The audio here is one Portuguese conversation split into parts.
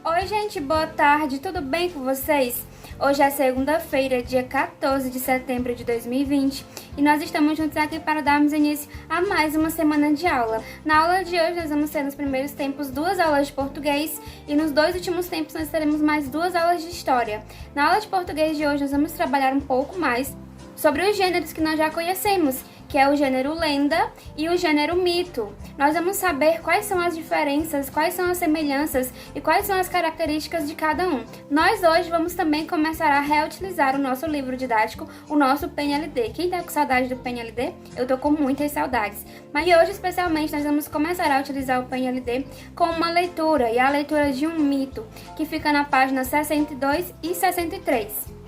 Oi, gente, boa tarde, tudo bem com vocês? Hoje é segunda-feira, dia 14 de setembro de 2020 e nós estamos juntos aqui para darmos início a mais uma semana de aula. Na aula de hoje nós vamos ter nos primeiros tempos 2 aulas de português e nos 2 últimos tempos nós teremos mais 2 aulas de história. Na aula de português de hoje nós vamos trabalhar um pouco mais sobre os gêneros que nós já conhecemos, que é o gênero lenda e o gênero mito. Nós vamos saber quais são as diferenças, quais são as semelhanças e quais são as características de cada um. Nós hoje vamos também começar a reutilizar o nosso livro didático, o nosso PNLD. Quem tá com saudade do PNLD? Eu tô com muitas saudades. Mas hoje, especialmente, nós vamos começar a utilizar o PNLD com uma leitura, e a leitura de um mito, que fica na página 62 e 63.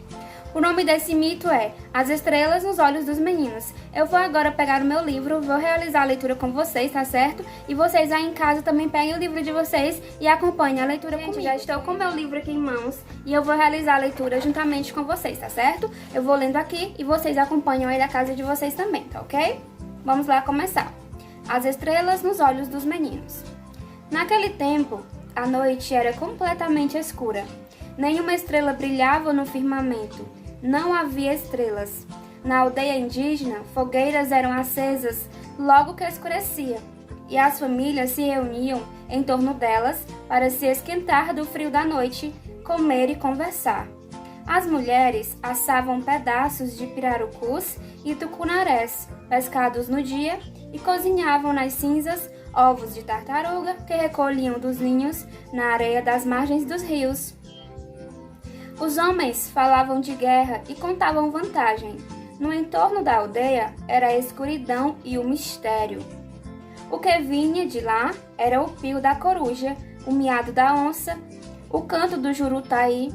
O nome desse mito é As Estrelas nos Olhos dos Meninos. Eu vou agora pegar o meu livro, vou realizar a leitura com vocês, tá certo? E vocês aí em casa também peguem o livro de vocês e acompanhem a leitura comigo. Já estou com o meu livro aqui em mãos e eu vou realizar a leitura juntamente com vocês, tá certo? Eu vou lendo aqui e vocês acompanham aí da casa de vocês também, tá ok? Vamos lá começar. As Estrelas nos Olhos dos Meninos. Naquele tempo, a noite era completamente escura. Nenhuma estrela brilhava no firmamento. Não havia estrelas. Na aldeia indígena, fogueiras eram acesas logo que escurecia, e as famílias se reuniam em torno delas para se esquentar do frio da noite, comer e conversar. As mulheres assavam pedaços de pirarucus e tucunarés, pescados no dia, e cozinhavam nas cinzas ovos de tartaruga que recolhiam dos ninhos na areia das margens dos rios. Os homens falavam de guerra e contavam vantagem. No entorno da aldeia era a escuridão e o mistério. O que vinha de lá era o pio da coruja, o miado da onça, o canto do jurutaí.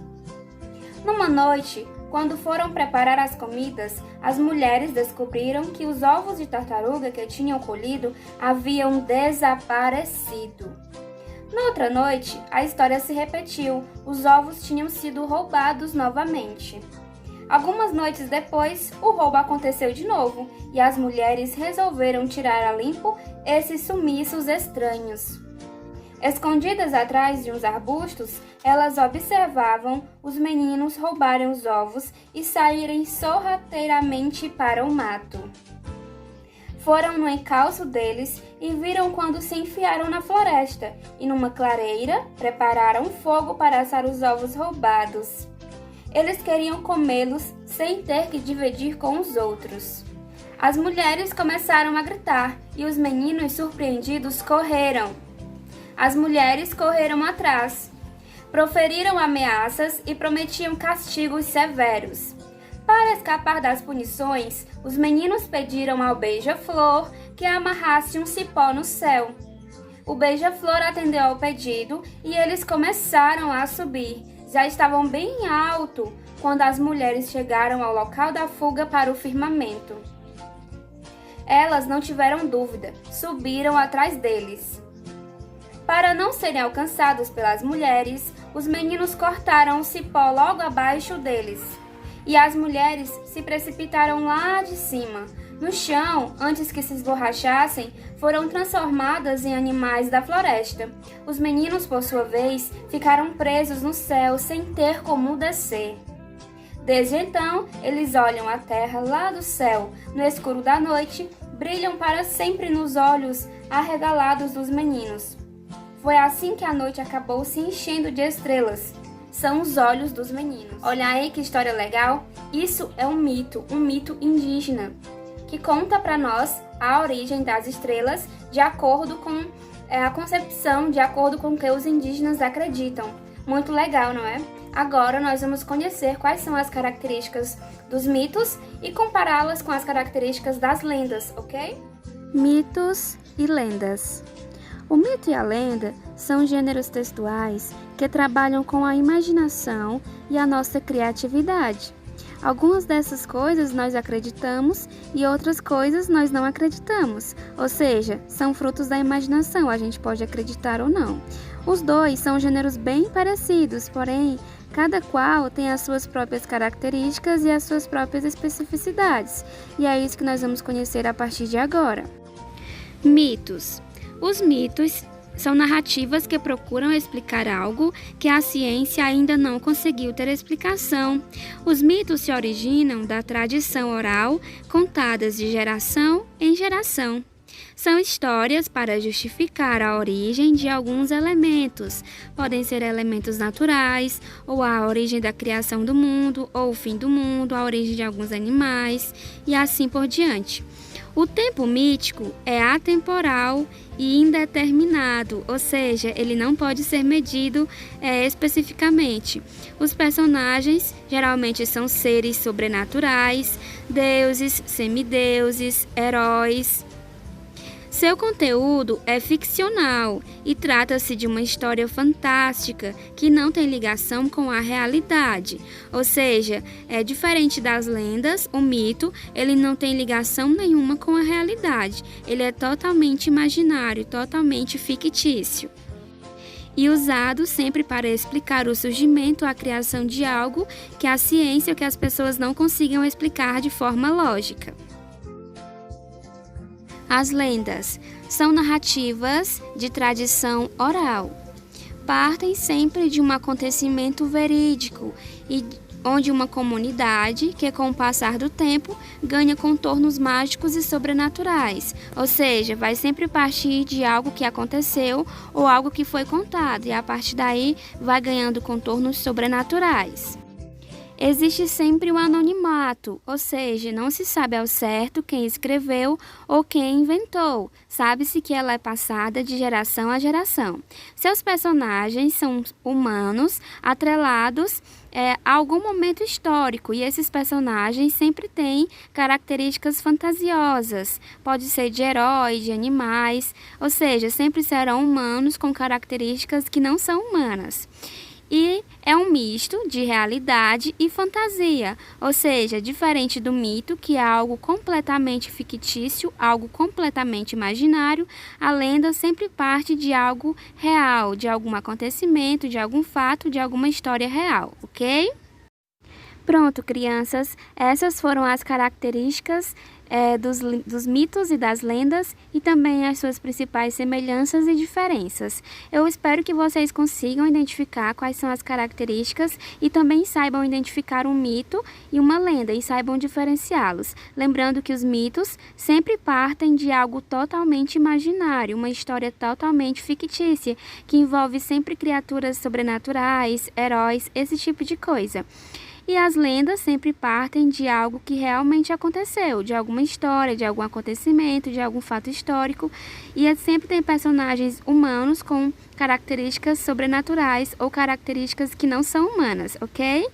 Numa noite, quando foram preparar as comidas, as mulheres descobriram que os ovos de tartaruga que tinham colhido haviam desaparecido. Noutra noite, a história se repetiu. Os ovos tinham sido roubados novamente. Algumas noites depois, o roubo aconteceu de novo e as mulheres resolveram tirar a limpo esses sumiços estranhos. Escondidas atrás de uns arbustos, elas observavam os meninos roubarem os ovos e saírem sorrateiramente para o mato. Foram no encalço deles e viram quando se enfiaram na floresta e numa clareira prepararam fogo para assar os ovos roubados. Eles queriam comê-los sem ter que dividir com os outros. As mulheres começaram a gritar e os meninos surpreendidos correram. As mulheres correram atrás, proferiram ameaças e prometiam castigos severos. Para escapar das punições, os meninos pediram ao beija-flor que amarrasse um cipó no céu. O beija-flor atendeu ao pedido e eles começaram a subir. Já estavam bem alto quando as mulheres chegaram ao local da fuga para o firmamento. Elas não tiveram dúvida, subiram atrás deles. Para não serem alcançados pelas mulheres, os meninos cortaram o cipó logo abaixo deles. E as mulheres se precipitaram lá de cima. No chão, antes que se esborrachassem, foram transformadas em animais da floresta. Os meninos, por sua vez, ficaram presos no céu sem ter como descer. Desde então, eles olham a terra lá do céu, no escuro da noite, brilham para sempre nos olhos arregalados dos meninos. Foi assim que a noite acabou se enchendo de estrelas. São os olhos dos meninos. Olha aí que história legal. Isso é um mito indígena, que conta para nós a origem das estrelas de acordo com a concepção, de acordo com o que os indígenas acreditam. Muito legal, não é? Agora nós vamos conhecer quais são as características dos mitos e compará-las com as características das lendas, ok? Mitos e lendas. O mito e a lenda são gêneros textuais que trabalham com a imaginação e a nossa criatividade. Algumas dessas coisas nós acreditamos e outras coisas nós não acreditamos, ou seja, são frutos da imaginação, a gente pode acreditar ou não. Os dois são gêneros bem parecidos, porém, cada qual tem as suas próprias características e as suas próprias especificidades, e é isso que nós vamos conhecer a partir de agora. Mitos. Os mitos São narrativas que procuram explicar algo que a ciência ainda não conseguiu ter explicação. Os mitos se originam da tradição oral, contadas de geração em geração. São histórias para justificar a origem de alguns elementos. Podem ser elementos naturais, ou a origem da criação do mundo, ou o fim do mundo, a origem de alguns animais, e assim por diante. O tempo mítico é atemporal e indeterminado, ou seja, ele não pode ser medido especificamente. Os personagens geralmente são seres sobrenaturais, deuses, semideuses, heróis. Seu conteúdo é ficcional e trata-se de uma história fantástica que não tem ligação com a realidade. Ou seja, é diferente das lendas, o mito, ele não tem ligação nenhuma com a realidade. Ele é totalmente imaginário, totalmente fictício. E usado sempre para explicar o surgimento, a criação de algo que a ciência ou que as pessoas não consigam explicar de forma lógica. As lendas são narrativas de tradição oral. Partem sempre de um acontecimento verídico e onde uma comunidade que, com o passar do tempo, ganha contornos mágicos e sobrenaturais. Ou seja, vai sempre partir de algo que aconteceu ou algo que foi contado e a partir daí vai ganhando contornos sobrenaturais. Existe sempre o anonimato, ou seja, não se sabe ao certo quem escreveu ou quem inventou. Sabe-se que ela é passada de geração a geração. Seus personagens são humanos atrelados a algum momento histórico e esses personagens sempre têm características fantasiosas. Pode ser de heróis, de animais, ou seja, sempre serão humanos com características que não são humanas. E é um misto de realidade e fantasia, ou seja, diferente do mito, que é algo completamente fictício, algo completamente imaginário, a lenda sempre parte de algo real, de algum acontecimento, de algum fato, de alguma história real, ok? Pronto, crianças, essas foram as características dos mitos e das lendas e também as suas principais semelhanças e diferenças. Eu espero que vocês consigam identificar quais são as características e também saibam identificar um mito e uma lenda e saibam diferenciá-los. Lembrando que os mitos sempre partem de algo totalmente imaginário, uma história totalmente fictícia, que envolve sempre criaturas sobrenaturais, heróis, esse tipo de coisa. E as lendas sempre partem de algo que realmente aconteceu, de alguma história, de algum acontecimento, de algum fato histórico. E sempre tem personagens humanos com características sobrenaturais ou características que não são humanas, ok?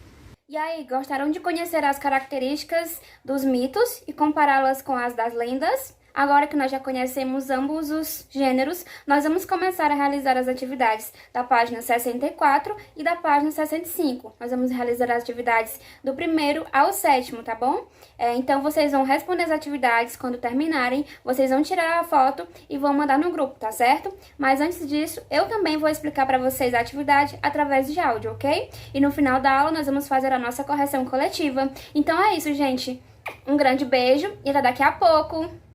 E aí, gostaram de conhecer as características dos mitos e compará-las com as das lendas? Agora que nós já conhecemos ambos os gêneros, nós vamos começar a realizar as atividades da página 64 e da página 65. Nós vamos realizar as atividades do 1º ao 7º, tá bom? Então, vocês vão responder as atividades quando terminarem, vocês vão tirar a foto e vão mandar no grupo, tá certo? Mas antes disso, eu também vou explicar para vocês a atividade através de áudio, ok? E no final da aula, nós vamos fazer a nossa correção coletiva. Então é isso, gente. Um grande beijo e até daqui a pouco!